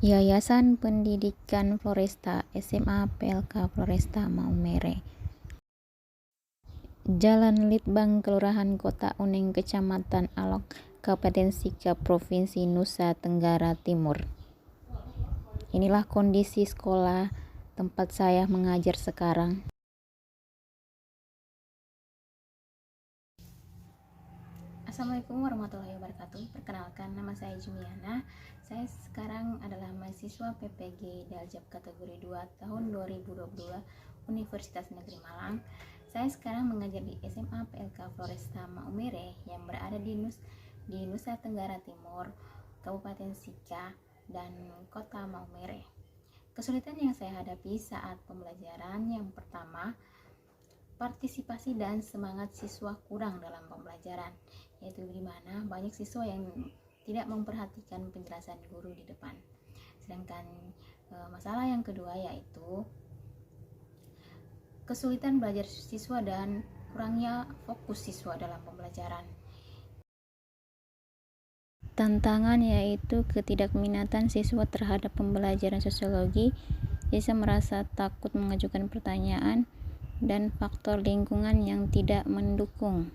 Yayasan Pendidikan Floresta SMA PLK Floresta Maumere. Jalan Litbang Kelurahan Kota Uning Kecamatan Alok Kabupaten Sika Provinsi Nusa Tenggara Timur. Inilah kondisi sekolah tempat saya mengajar sekarang. Assalamualaikum warahmatullahi wabarakatuh. Perkenalkan, nama saya Jumiana. Saya sekarang adalah mahasiswa PPG Daljab kategori 2 tahun 2022 Universitas Negeri Malang. Saya sekarang mengajar di SMA PLK Floresta Maumere yang berada di Nusa Tenggara Timur, Kabupaten Sika dan Kota Maumere. Kesulitan yang saya hadapi saat pembelajaran yang pertama, partisipasi dan semangat siswa kurang dalam pembelajaran, yaitu di mana banyak siswa yang tidak memperhatikan penjelasan guru di depan. Sedangkan masalah yang kedua yaitu kesulitan belajar siswa dan kurangnya fokus siswa dalam pembelajaran. Tantangan yaitu ketidakminatan siswa terhadap pembelajaran sosiologi, siswa merasa takut mengajukan pertanyaan, dan faktor lingkungan yang tidak mendukung.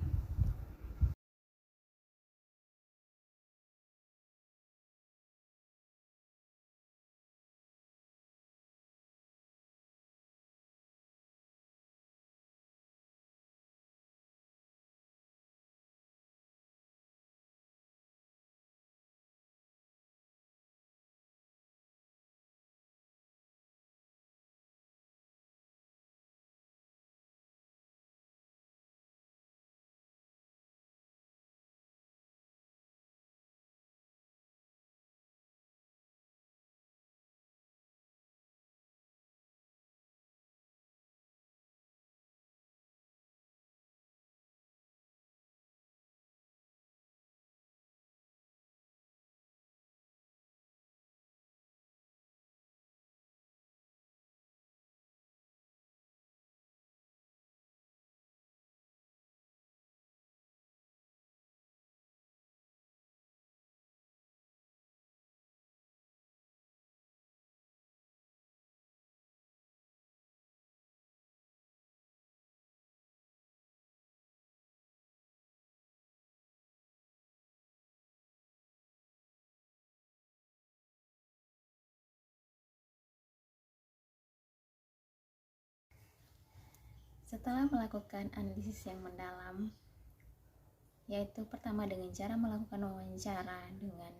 Setelah melakukan analisis yang mendalam, yaitu pertama dengan cara melakukan wawancara dengan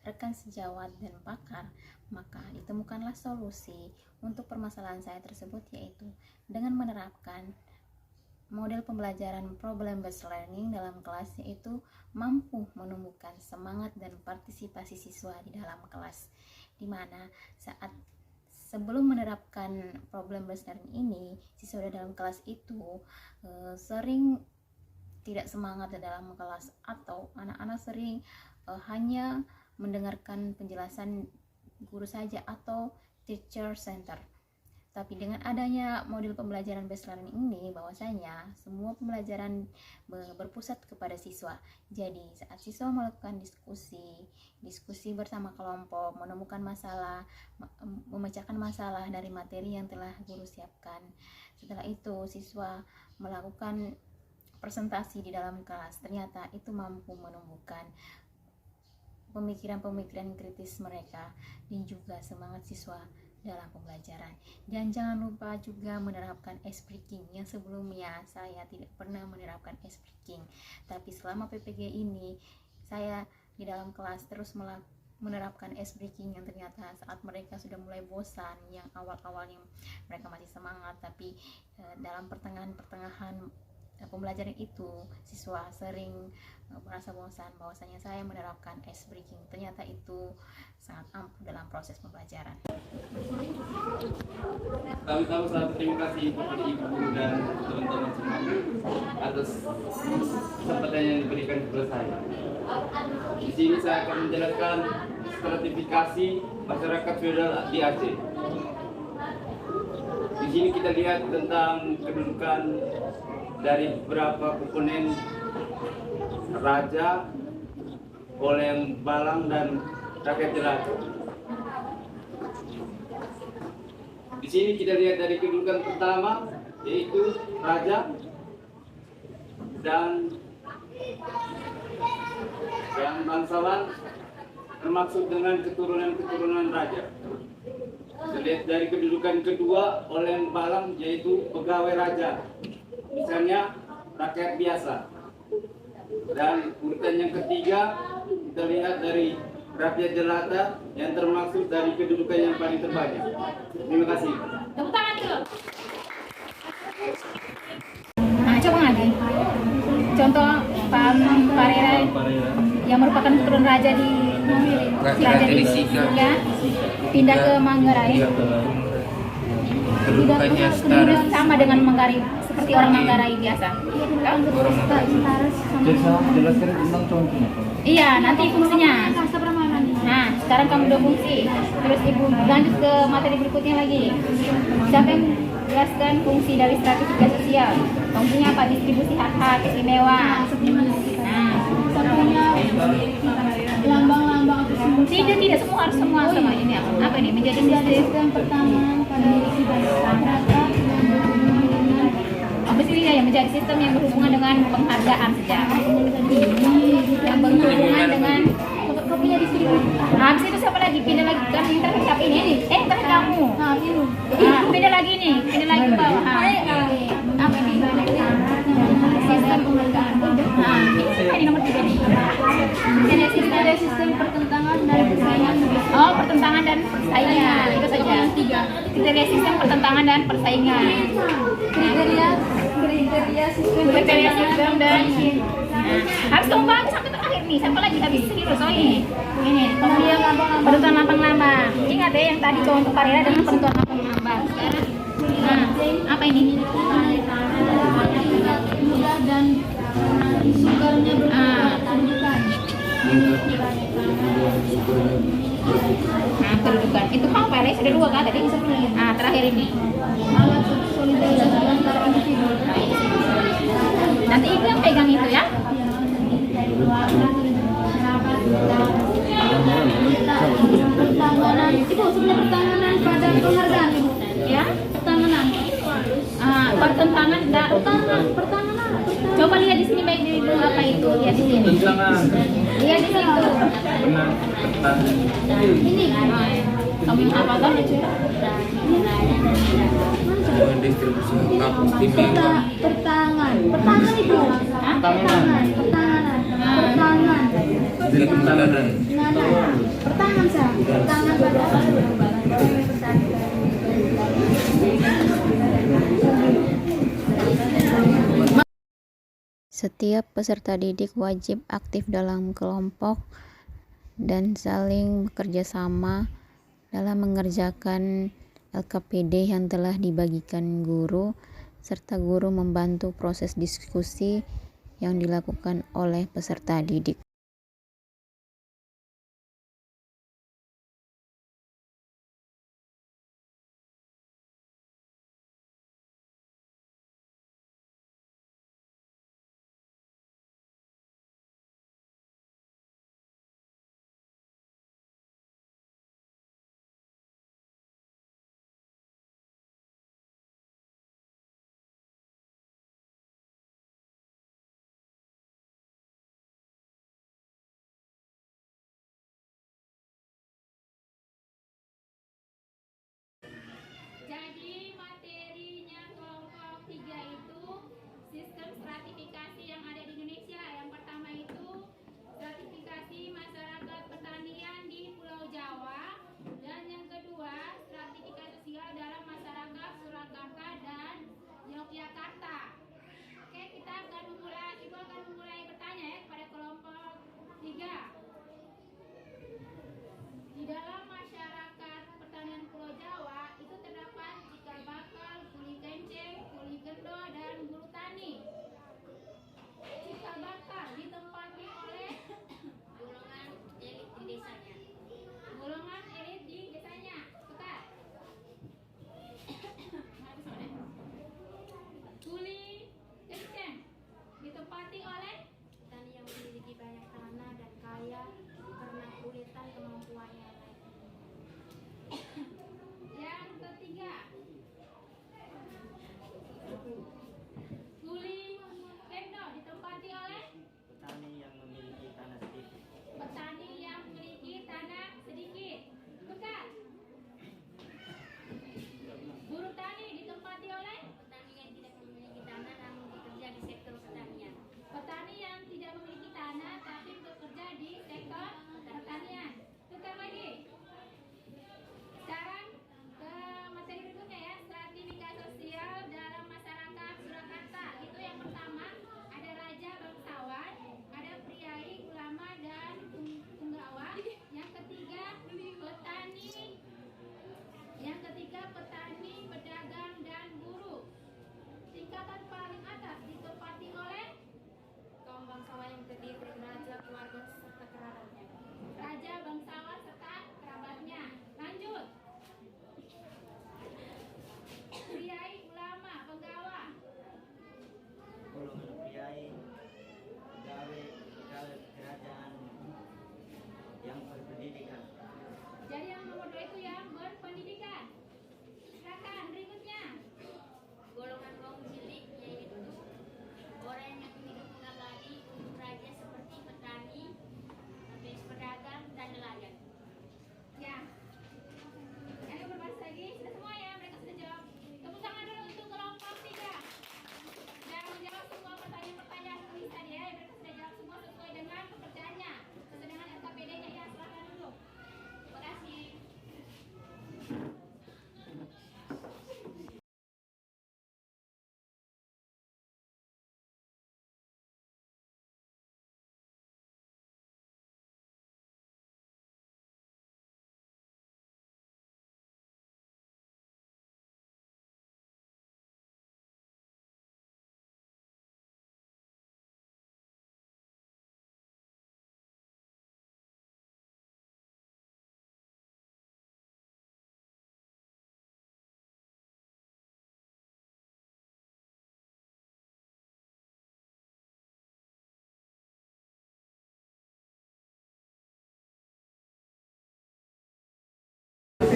rekan sejawat dan pakar, maka ditemukanlah solusi untuk permasalahan saya tersebut, yaitu dengan menerapkan model pembelajaran problem based learning dalam kelas, yaitu mampu menumbuhkan semangat dan partisipasi siswa di dalam kelas, di mana saat sebelum menerapkan problem based learning ini, siswa di dalam kelas itu sering tidak semangat di dalam kelas, atau anak-anak sering hanya mendengarkan penjelasan guru saja atau teacher center. Tapi dengan adanya model pembelajaran based learning ini, bahwasanya semua pembelajaran berpusat kepada siswa. Jadi saat siswa melakukan diskusi bersama kelompok, menemukan masalah, memecahkan masalah dari materi yang telah guru siapkan. Setelah itu siswa melakukan presentasi di dalam kelas, ternyata itu mampu menumbuhkan pemikiran-pemikiran kritis mereka dan juga semangat siswa dalam pembelajaran. Dan jangan lupa juga menerapkan ice breaking, yang sebelumnya saya tidak pernah menerapkan ice breaking, tapi selama PPG ini saya di dalam kelas terus menerapkan ice breaking, yang ternyata saat mereka sudah mulai bosan, yang awal-awalnya mereka masih semangat, tapi dalam pertengahan pembelajaran itu siswa sering merasa bosan, bahwasanya saya menerapkan ice breaking, ternyata itu sangat ampuh dalam proses pembelajaran. Kami tahu sangat terima kasih kepada ibu dan teman-teman semua atas kesempatan yang diberikan kepada saya. Di sini saya akan menjelaskan stratifikasi masyarakat feodal di Aceh. Di sini kita lihat tentang kedudukan dari beberapa komponen raja, oleh balang dan rakyat jelata. Di sini kita lihat dari kedudukan pertama, yaitu raja dan yang bangsawan, termaksud dengan keturunan-keturunan raja. Dilihat dari kedudukan kedua oleh balang, yaitu pegawai raja, misalnya rakyat biasa. Dan urutan yang ketiga kita lihat dari rakyat jelata yang termaksud dari kedudukan yang paling terbanyak. Terima kasih. Tepuk tangan dulu. Nah, coba lagi. Contoh Pak Parera yang merupakan keturunan raja di Raja di Sika, pindah ke Manggarai. Kedudukannya setara Sama dengan Manggarai, seperti orang Manggarai biasa. orang Jelaskan tentang contohnya. Iya, nanti fungsinya. Nah, sekarang kamu udah fungsi. Terus Ibu lanjut ke materi berikutnya lagi. Siapa yang jelaskan fungsi dari stratifikasi sosial? Fungsinya apa? Distribusi hak-hak istimewa. Nah, lambang-lambang tidak semua harus semua sama ini apa ini menjadi sistem pertahanan pada isi rata apa sih ya, yang menjadi sistem yang berhubungan dengan penghargaan saja, yang berhubungan dengan kopinya distribusi. Habis itu siapa lagi? Pindah lagi kan yang terakhir siapa ini? Terakhir kamu. Pindah lagi nih, pindah lagi ke bawah. Apa ini? Sistem penghargaan. Ini nomor 3 nih. ada sistem pertentangan dari persaingan. Oh, pertentangan dan persaingan. Itu saja. Kita lihat sistem pertentangan dan persaingan. Kriteria sistem Kriteria sistem dan harus kamu bahas sampai terakhir nih, sampai lagi habis serius. Oh ini kemudian penentuan lambang-lambang. Ingat ya yang tadi contoh Parera dengan penentuan lambang-lambang. Sekarang apa ini? mudah dan sukarnya berkedudukan. Kedudukan. Itu kamu Parera sudah 2 kan tadi? Terakhir ini. Alat solidaritas antara individu. Nanti Ibu yang pegang itu ya. Pertanganan itu sebenarnya pertanganan pada penghargaan Ibu. Ya. Pertanganan. Pertentangan dan Pertanganan. coba lihat di sini baik Ibu apa itu, lihat di sini. Tangan. Lihat di situ. Benar. Ini Kamu apa kan? distribusi hak istimewa. pertangan itu. Pertanganan. Pertahanan. Pertangan sah. Pertangan pada Setiap peserta didik wajib aktif dalam kelompok dan saling bekerja sama dalam mengerjakan LKPD yang telah dibagikan guru, serta guru membantu proses diskusi yang dilakukan oleh peserta didik.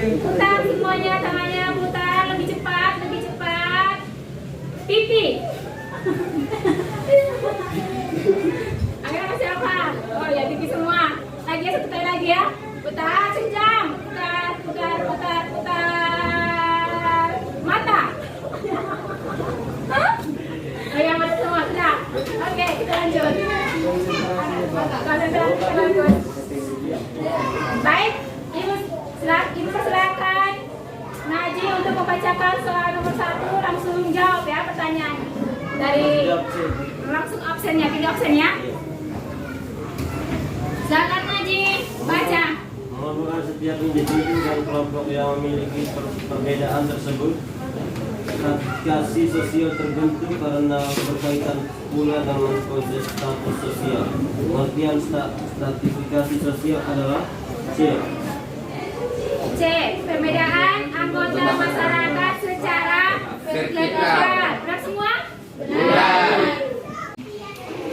Putar semuanya tangannya, putar lebih cepat, lebih cepat. Pipi. Akhirnya masih apa? Oh ya, pipi semua. Lagi ya, satu kali lagi ya. Putar sejam. Putar, putar, putar, putar. Mata. Hah? Oh ya, mata semua sudah. Oke, kita lanjut. Kita lanjut. Baik, Ibu persilakan Naji untuk membacakan soal nomor 1. Langsung jawab ya pertanyaan dari langsung absennya, pilih absennya. Silakan Naji, baca. Melakukan setiap individu dan kelompok yang memiliki perbedaan tersebut stratifikasi sosial terbentuk karena berkaitan pula dengan konsep status sosial. Pengertian stratifikasi sosial adalah C. Perbedaan anggota masyarakat secara vertikal. Benar semua?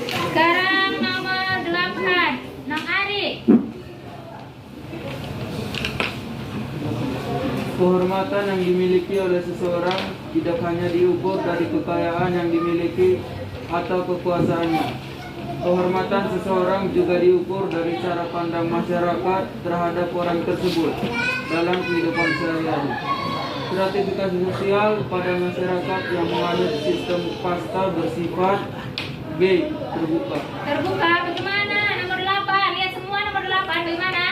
Sekarang nomor 8. Nang Ari. Kehormatan yang dimiliki oleh seseorang tidak hanya diukur dari kekayaan yang dimiliki atau kekuasaannya. Kehormatan seseorang juga diukur dari cara pandang masyarakat terhadap orang tersebut dalam kehidupan sehari-hari. Stratifikasi sosial pada masyarakat yang menganut sistem kasta bersifat B. Terbuka. Terbuka bagaimana? Nomor 8. Lihat semua nomor 8 bagaimana?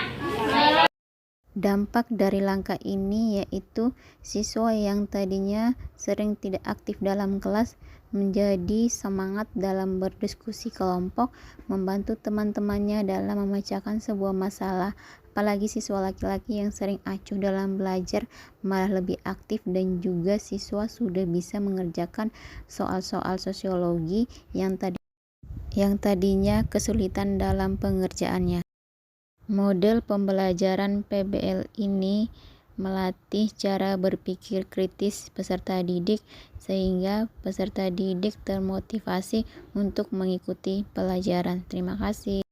Dampak dari langkah ini yaitu siswa yang tadinya sering tidak aktif dalam kelas menjadi semangat dalam berdiskusi kelompok, membantu teman-temannya dalam memecahkan sebuah masalah. Apalagi siswa laki-laki yang sering acuh dalam belajar malah lebih aktif, dan juga siswa sudah bisa mengerjakan soal-soal sosiologi yang tadinya kesulitan dalam pengerjaannya. Model pembelajaran PBL ini melatih cara berpikir kritis peserta didik sehingga peserta didik termotivasi untuk mengikuti pelajaran. Terima kasih.